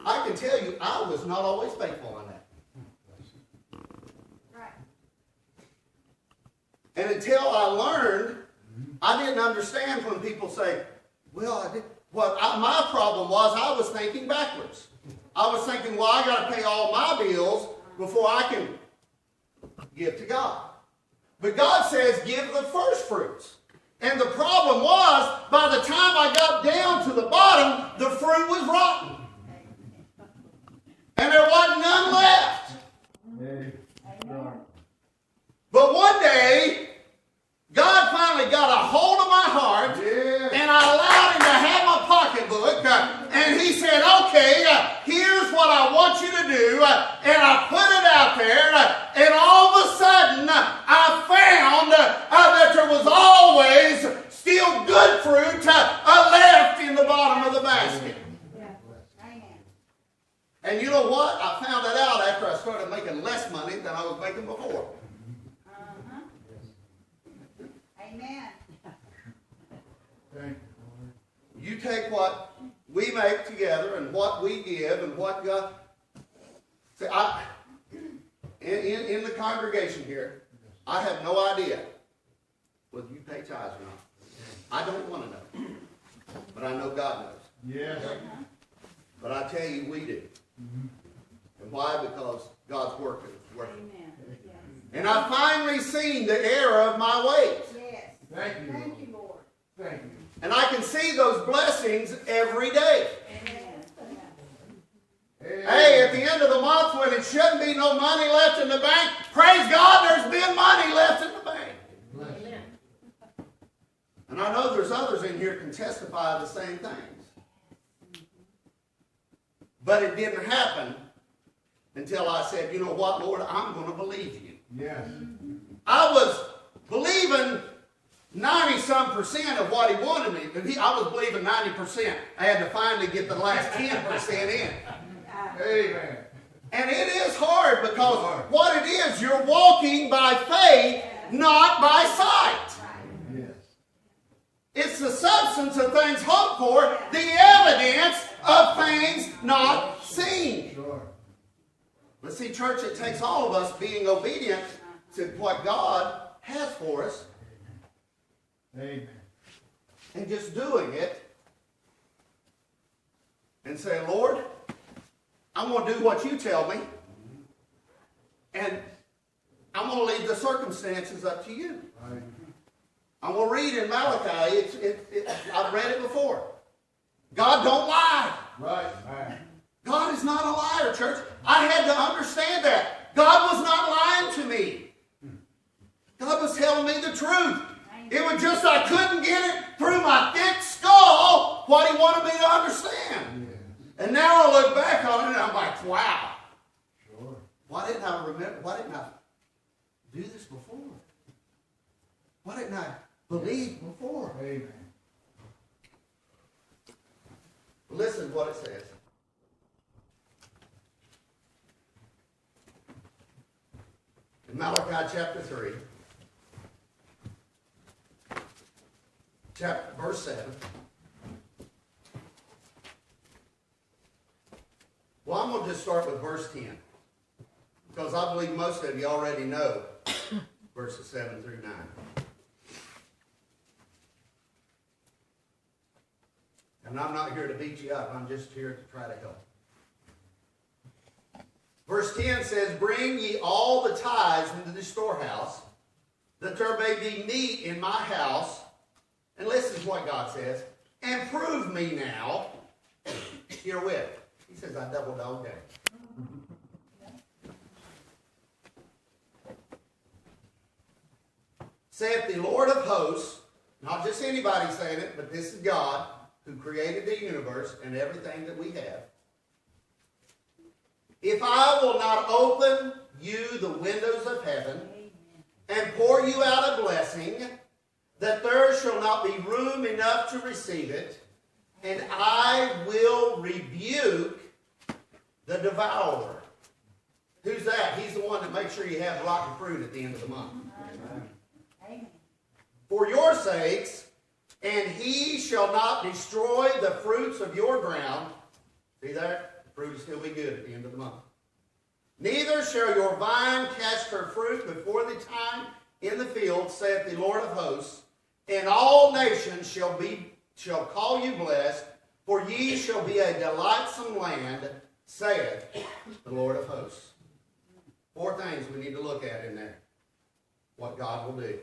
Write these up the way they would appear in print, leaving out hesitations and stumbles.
I can tell you, I was not always faithful in that. Right. And until I learned, I didn't understand when people say, well, I did. My problem was I was thinking backwards. I was thinking, well, I got to pay all my bills before I can give to God. But God says, give the first fruits. And the problem was, by the time I got down to the bottom, the fruit was rotten. And there wasn't none left. Amen. But one day, God finally got a hold of my heart, and I allowed him to have my pocketbook, and he said, okay, here's what I want you to do, and I put it out there, and all of a sudden, I found that there was always still good fruit left in the bottom of the basket. And you know what? I found that out after I started making less money than I was making before. Amen. You take what we make together and what we give and what God... See, in the congregation here, I have no idea whether you pay tithes or not. I don't want to know. But I know God knows. Yes. But I tell you, we do. And why? Because God's working. Amen. Yes. And I've finally seen the error of my ways. Yes. Thank you. Thank you, Lord. Thank you. And I can see those blessings every day. Amen. Hey, at the end of the month when it shouldn't be no money left in the bank, praise God, there's been money left in the bank. Amen. And I know there's others in here can testify the same things. But it didn't happen until I said, you know what, Lord, I'm going to believe you. Yes. I was believing 90-some% of what he wanted me. I was believing 90%. I had to finally get the last 10% in. Amen. And it is hard because what it is, you're walking by faith, not by sight. Yes. It's the substance of things hoped for, the evidence of things not seen. Sure. But see, church, it takes all of us being obedient to what God has for us Amen. and just doing it and saying, Lord, I'm going to do what you tell me, and I'm going to leave the circumstances up to you. Right. I'm going to read in Malachi. I've read it before. God don't lie. Right. Right. God is not a liar, church. I had to understand that. God was not lying to me. God was telling me the truth. It was just I couldn't get it through my thick skull what he wanted me to understand. Yes. And now I look back on it and I'm like, wow. Sure. Why didn't I remember? Why didn't I do this before? Why didn't I believe before? Amen. Listen to what it says. In Malachi chapter 3, verse 7. Well, I'm going to just start with verse 10. Because I believe most of you already know verses 7 through 9. And I'm not here to beat you up. I'm just here to try to help. Verse 10 says, bring ye all the tithes into the storehouse, that there may be meat in my house. And listen to what God says. And prove me now herewith. He says, I double dog dare. Saith the Lord of hosts, not just anybody saying it, but this is God who created the universe and everything that we have. If I will not open you the windows of heaven and pour you out a blessing, that there shall not be room enough to receive it, and I will rebuke the devourer. Who's that? He's the one that makes sure you have rotten fruit at the end of the month. Amen. For your sakes, and he shall not destroy the fruits of your ground. See there? The fruit will still be good at the end of the month. Neither shall your vine cast her fruit before the time in the field, saith the Lord of hosts, and all nations shall call you blessed, for ye shall be a delightsome land, saith the Lord of hosts. 4 things we need to look at in there. What God will do.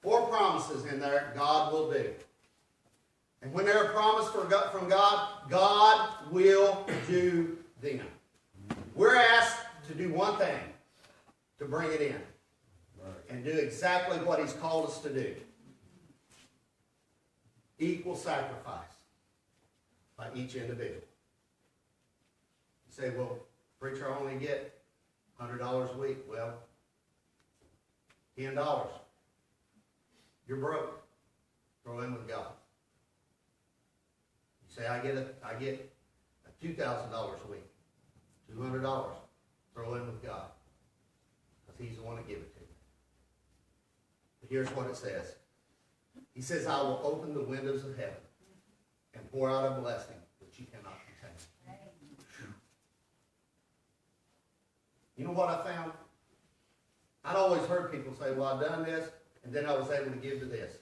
4 promises in there God will do. And when they're a promise from God, God will do them. We're asked to do one thing, to bring it in. And do exactly what He's called us to do. Equal sacrifice by each individual. You say, well, preacher, I only get $100 a week. Well, $10. You're broke. Throw in with God. You say, I get $2,000 a week. $200. Throw in with God. Because He's the one to give it to you. But here's what it says. He says, I will open the windows of heaven and pour out a blessing that you cannot contain. You know what I found? I'd always heard people say, well, I've done this, and then I was able to give to this.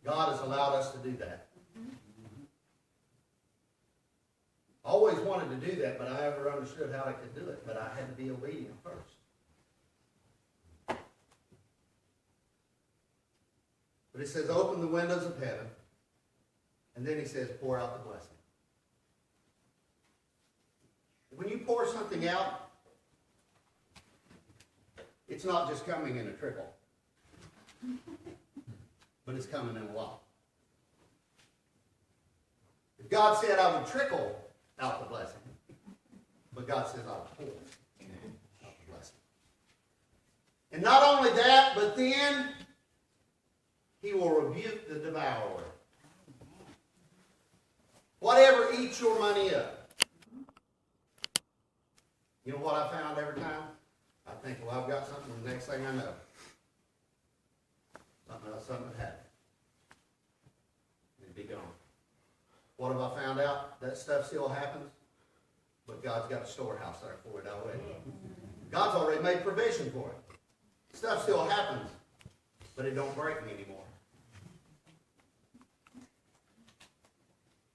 God has allowed us to do that. I always wanted to do that, but I never understood how I could do it. But I had to be obedient first. But it says, open the windows of heaven. And then he says, pour out the blessing. When you pour something out, it's not just coming in a trickle. But it's coming in a lot. If God said I would trickle out the blessing, but God says I would pour out the blessing. And not only that, but then He will rebuke the devourer. Whatever eats your money up. You know what I found every time? I think, well, I've got something, the next thing I know, something happened. It'd be gone. What have I found out? That stuff still happens, but God's got a storehouse there for it already. God's already made provision for it. Stuff still happens, but it don't break me anymore.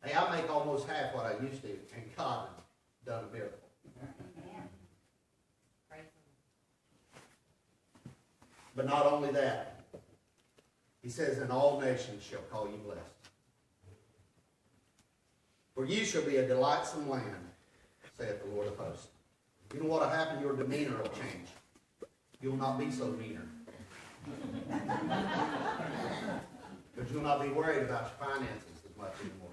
Hey, I make almost half what I used to, and God has done a miracle. But not only that, he says, and all nations shall call you blessed. For you shall be a delightsome land, saith the Lord of hosts. You know what will happen? Your demeanor will change. You'll not be so meaner. Because you'll not be worried about your finances as much anymore.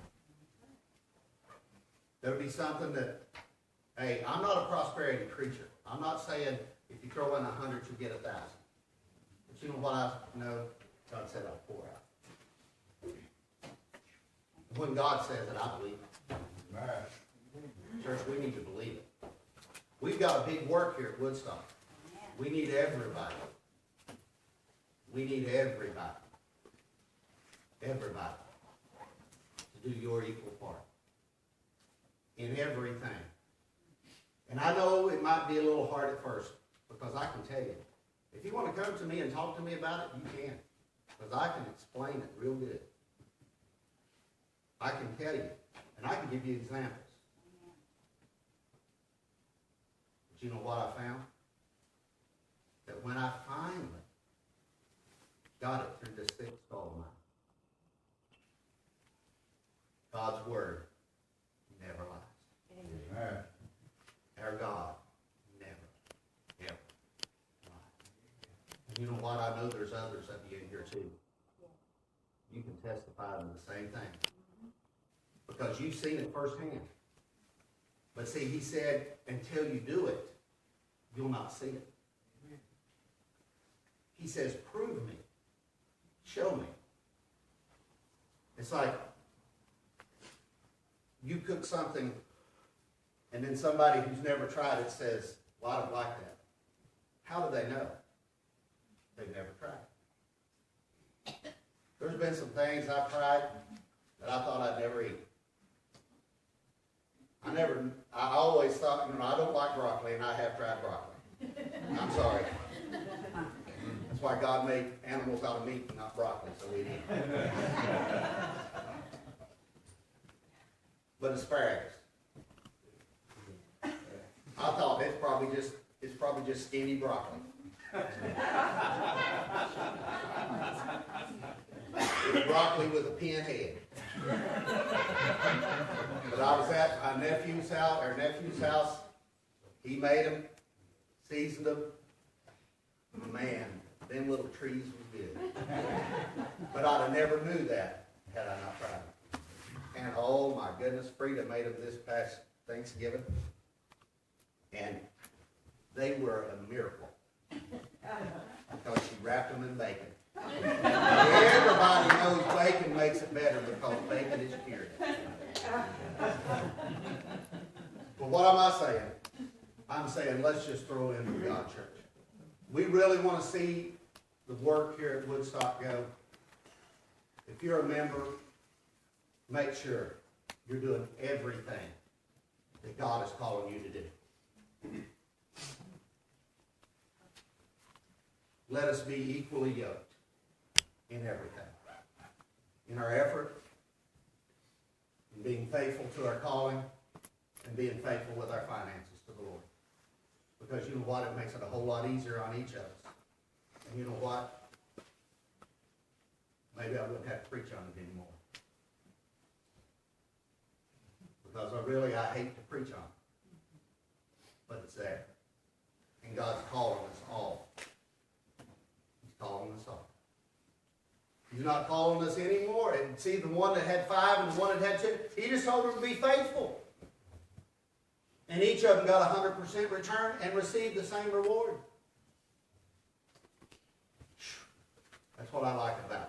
There'll be something that, hey, I'm not a prosperity preacher. I'm not saying if you throw in 100, you get 1,000. But you know what I know? God said I'll pour out. When God says it, I believe it. Right. Church, we need to believe it. We've got a big work here at Woodstock. We need everybody. We need everybody. Everybody. To do your equal part. In everything. And I know it might be a little hard at first, because I can tell you, if you want to come to me and talk to me about it, you can. Because I can explain it real good. I can tell you, and I can give you examples. But you know what I found? That when I finally got it through this thick skull of mine, God's word never lies. Amen. Our God never, ever lies. And you know what? I know there's others of you in here too. You can testify to the same thing. Because you've seen it firsthand. But see, he said, until you do it, you'll not see it. He says, prove me. Show me. It's like you cook something and then somebody who's never tried it says, well, I don't like that. How do they know? They've never tried. There's been some things I've tried that I thought I'd never eat. I always thought, I don't like broccoli, and I have tried broccoli. I'm sorry. That's why God made animals out of meat and not broccoli, so we eat. But asparagus. I thought it's probably just skinny broccoli. It's broccoli with a pin head. But I was at our nephew's house. He made them, seasoned them. Man, them little trees was good. But I'd have never knew that had I not tried them. And oh my goodness, Frida made them this past Thanksgiving. And they were a miracle. Because she wrapped them in bacon. Everybody knows bacon makes it better because bacon is cured. But what am I saying? I'm saying let's just throw in the God Church. We really want to see the work here at Woodstock go. If you're a member, make sure you're doing everything that God is calling you to do. Let us be equally yoked in everything. In our effort, in being faithful to our calling, and being faithful with our finances to the Lord. Because you know what? It makes it a whole lot easier on each of us. And you know what? Maybe I wouldn't have to preach on it anymore. Because I hate to preach on it. But it's there. And God's calling us all. He's calling us all. He's not calling us anymore. And see, the one that had 5 and the one that had 2, he just told them to be faithful. And each of them got 100% return and received the same reward. That's what I like about it.